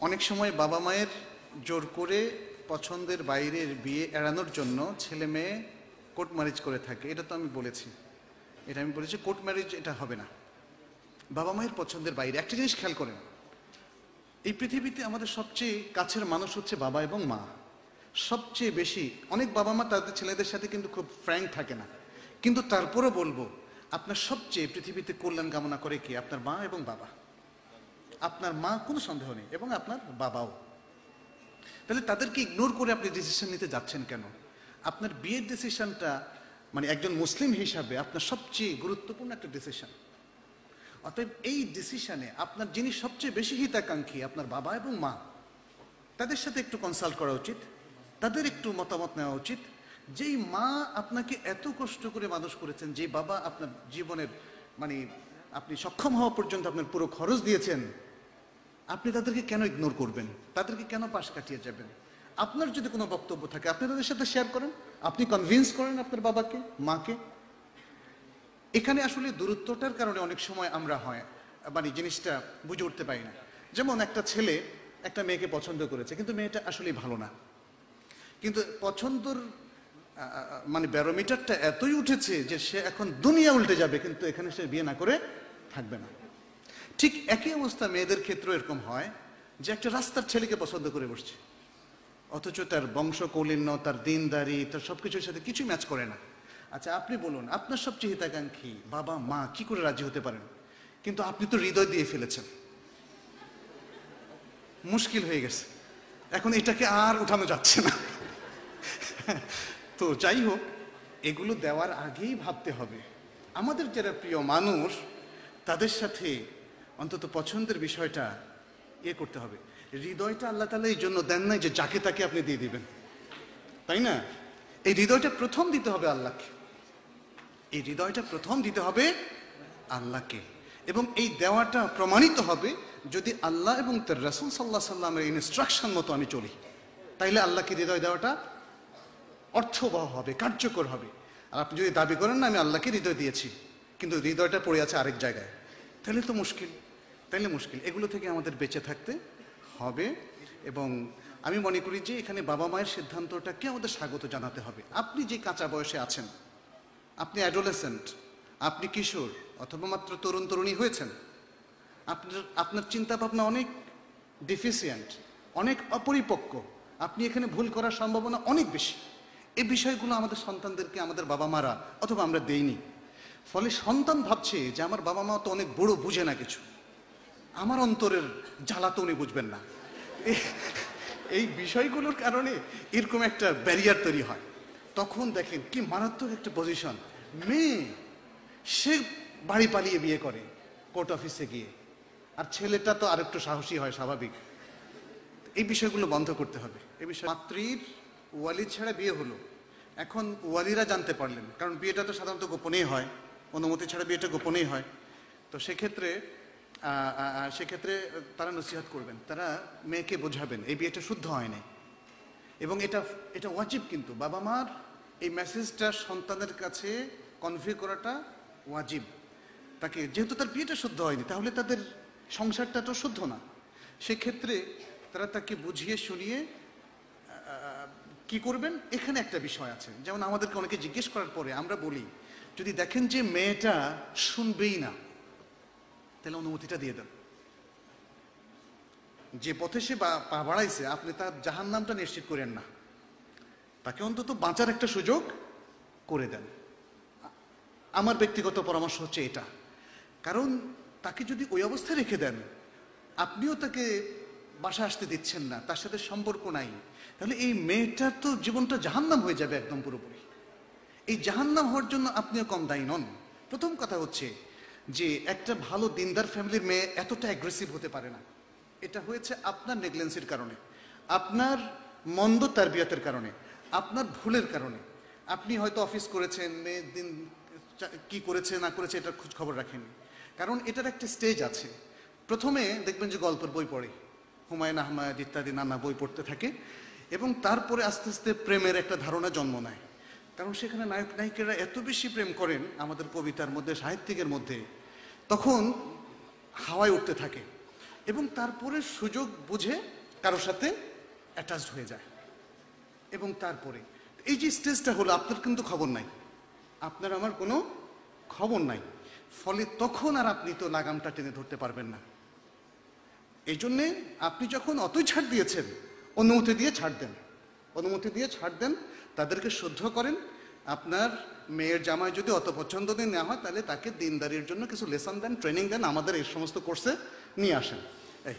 অনেক সময় বাবা মায়ের জোর করে পছন্দের বাইরের বিয়ে এড়ানোর জন্য ছেলে মেয়ে কোর্ট ম্যারেজ করে থাকে। এটা তো আমি বলেছি, কোর্ট ম্যারেজ এটা হবে না। বাবা মায়ের পছন্দের বাইরে একটা জিনিস খেয়াল করেন, এই পৃথিবীতে আমাদের সবচেয়ে কাছের মানুষ হচ্ছে বাবা এবং মা। সবচেয়ে বেশি অনেক বাবা মা তাদের ছেলেদের সাথে কিন্তু খুব ফ্র্যাঙ্ক থাকে না, কিন্তু তারপরও বলবো আপনার সবচেয়ে পৃথিবীতে কল্যাণ কামনা করে কি? আপনার মা এবং বাবা। আপনার মা কোনো সন্দেহ নেই, এবং আপনার বাবাও। তাহলে তাদেরকে ইগনোর করে আপনি ডিসিশন নিতে যাচ্ছেন কেন? আপনার বিয়ের ডিসিশনটা মানে একজন মুসলিম হিসাবে আপনার সবচেয়ে গুরুত্বপূর্ণ একটা ডিসিশন। অতএব এই ডিসিশনে আপনার যিনি সবচেয়ে বেশি হিতাকাঙ্ক্ষী, আপনার বাবা এবং মা, তাদের সাথে একটু কনসাল্ট করা উচিত, তাদের একটু মতামত নেওয়া উচিত। যেই মা আপনাকে এত কষ্ট করে মানুষ করেছেন, যেই বাবা আপনার জীবনের মানে আপনি সক্ষম হওয়া পর্যন্ত আপনার পুরো খরচ দিয়েছেন, আপনি তাদেরকে কেন ইগনোর করবেন? তাদেরকে কেন পাশ কাটিয়ে যাবেন? আপনার যদি কোনো বক্তব্য থাকে আপনি তাদের সাথে শেয়ার করেন, আপনি কনভিন্স করেন আপনার বাবাকে, মাকে। এখানে আসলে দূরত্বটার কারণে অনেক সময় আমরা মানে জিনিসটা বুঝে উঠতে পারি না। যেমন একটা ছেলে একটা মেয়েকে পছন্দ করেছে, কিন্তু মেয়েটা আসলে ভালো না, কিন্তু পছন্দর মানে ব্যারোমিটারটা এতই উঠেছে যে সে এখন দুনিয়া উল্টে যাবে, কিন্তু এখানে সে বিয়ে না করে থাকবে না। ঠিক একই অবস্থা মেয়েদের ক্ষেত্রে এরকম হয় যে একটা রাস্তার ছেলেকে পছন্দ করে বসছে, অথচ তার বংশ কৌলিন্য, তার দিনদারি, তার সবকিছুর সাথে কিছু ম্যাচ করে না। আচ্ছা আপনি বলুন, আপনার সবচেয়ে হিতাকাঙ্ক্ষী বাবা মা কি করে রাজি হতে পারেন? কিন্তু আপনি তো হৃদয় দিয়ে ফেলেছেন, মুশকিল হয়ে গেছে, এখন এটাকে আর উঠানো যাচ্ছে না। তো যাই হোক, এগুলো দেওয়ার আগেই ভাবতে হবে আমাদের যারা প্রিয় মানুষ তাদের সাথে অন্তত পছন্দের বিষয়টা করতে হবে। হৃদয়টা আল্লাহ তাআলা এই জন্য দেন নাই যে যাকে তাকে আপনি দিয়ে দিবেন, তাই না? এই হৃদয়টা প্রথম দিতে হবে আল্লাহকে, এই হৃদয়টা প্রথম দিতে হবে আল্লাহকে, এবং এই দেওয়াটা প্রমাণিত হবে যদি আল্লাহ এবং তার রাসূল সাল্লাল্লাহু আলাইহি সাল্লামের ইনস্ট্রাকশন মতো আমি চলি, তাইলে আল্লাহকে হৃদয় দেওয়াটা অর্থবহ হবে, কার্যকর হবে। আর আপনি যদি দাবি করেন না আমি আল্লাহকে হৃদয় দিয়েছি, কিন্তু হৃদয়টা পড়ে আছে আরেক জায়গায়, তাহলে তো মুশকিল, এগুলো থেকে আমাদের বেঁচে থাকতে হবে। এবং আমি মনে করি যে এখানে বাবা মায়ের সিদ্ধান্তটাকে আমাদের স্বাগত জানাতে হবে। আপনি যে কাঁচা বয়সে আছেন, আপনি অ্যাডোলেসেন্ট, আপনি কিশোর অথবা মাত্র তরুণ তরুণী হয়েছেন, আপনার চিন্তা ভাবনা অনেক ডিফিসিয়েন্ট, অনেক অপরিপক্ক, আপনি এখানে ভুল করার সম্ভাবনা অনেক বেশি। এই বিষয়গুলো আমাদের সন্তানদেরকে আমাদের বাবা মারা অথবা আমরা দেইনি, ফলে সন্তান ভাবছে যে আমার বাবা মা তো অনেক বড়, বুঝে না কিছু, আমার অন্তরের জ্বালা তো উনি বুঝবেন না। এই বিষয়গুলোর কারণে এরকম একটা ব্যারিয়ার তৈরি হয়। তখন দেখেন কি মারাত্মক একটা পজিশন, মেয়ে সে বাড়ি পালিয়ে বিয়ে করে কোর্ট অফিসে গিয়ে, আর ছেলেটা তো আরেকটু সাহসী হয়, স্বাভাবিক। এই বিষয়গুলো বন্ধ করতে হবে। এই বিষয় পাত্রীর ওয়ালি ছাড়া বিয়ে হলো, এখন ওয়ালিরা জানতে পারলেন, কারণ বিয়েটা তো সাধারণত গোপনেই হয়, অনুমতি ছাড়া বিয়েটা গোপনেই হয়। তো সেক্ষেত্রে তারা নসিহত করবেন, তারা মেয়েকে বোঝাবেন এই বিয়েটা শুদ্ধ হয়নি, এবং এটা ওয়াজিব। কিন্তু বাবা মার এই মেসেজটা সন্তানের কাছে কনভে করাটা ওয়াজিব। তাকে, যেহেতু তার বিয়েটা শুদ্ধ হয়নি, তাহলে তাদের সংসারটা তো শুদ্ধ না, সেক্ষেত্রে তারা তাকে বুঝিয়ে শুনিয়ে কি করবেন। এখানে একটা বিষয় আছে, যেমন আমাদেরকে অনেকে জিজ্ঞেস করার পরে আমরা বলি, যদি দেখেন যে মেয়েটা শুনবেই না, তাহলে অনুমতিটা দিয়ে দেন। যে পথে সে পা বাড়াইছে আপনি তার জাহান্নামটা নিশ্চিত করেন না, তাকে অন্তত বাঁচার একটা সুযোগ করে দেন। আমার ব্যক্তিগত পরামর্শ হচ্ছে এটা, কারণ তাকে যদি ওই অবস্থায় রেখে দেন, আপনিও তাকে বাসা আসতে দিচ্ছেন না, তার সাথে সম্পর্ক নাই, তাহলে এই মেয়েটার তো জীবনটা জাহান্নাম হয়ে যাবে একদম পুরোপুরি। এই জাহান্নাম হওয়ার জন্য আপনিও কম দায়ী নন। প্রথম কথা হচ্ছে যে একটা ভালো দিনদার ফ্যামিলির মেয়ে এতটা অ্যাগ্রেসিভ হতে পারে না, এটা হয়েছে আপনার নেগলেন্সির কারণে, আপনার মন্দ তারবিয়াতের কারণে, আপনার ভুলের কারণে। আপনি হয়তো অফিস করেছেন, মেয়ের দিন কি করেছে না করেছে এটা খোঁজ খবর রাখেনি, কারণ এটার একটা স্টেজ আছে। প্রথমে দেখবেন যে গল্পের বই পড়ে, হুমায়ুন আহমেদ ইত্যাদি নানা বই পড়তে থাকে, এবং তারপরে আস্তে আস্তে প্রেমের একটা ধারণা জন্ম নেয়, কারণ সেখানে নায়ক নায়িকারা এত বেশি প্রেম করেন আমাদের কবিতার মধ্যে, সাহিত্যিকের মধ্যে, তখন হাওয়ায় উঠতে থাকে। এবং তারপরে সুযোগ বুঝে কারোর সাথে অ্যাটাচড হয়ে যায়। এবং তারপরে এই যে স্টেজটা হলো, আপনার কিন্তু খবর নাই, আপনার আমার কোনো খবর নাই, ফলে তখন আর আপনি তো লাগামটা টেনে ধরতে পারবেন না। এই জন্যে আপনি যখন অতই ছাড় দিয়েছেন, অনুমতি দিয়ে ছাড় দেন, অনুমতি দিয়ে ছাড় দেন, তাদেরকে শুদ্ধ করেন। আপনার মেয়ের জামাই যদি অত পছন্দ দিয়ে নেওয়া হয়, তাহলে তাকে দিনদারির জন্য কিছু লেসন দেন, ট্রেনিং দেন, আমাদের এই সমস্ত কোর্সে নিয়ে আসেন। এই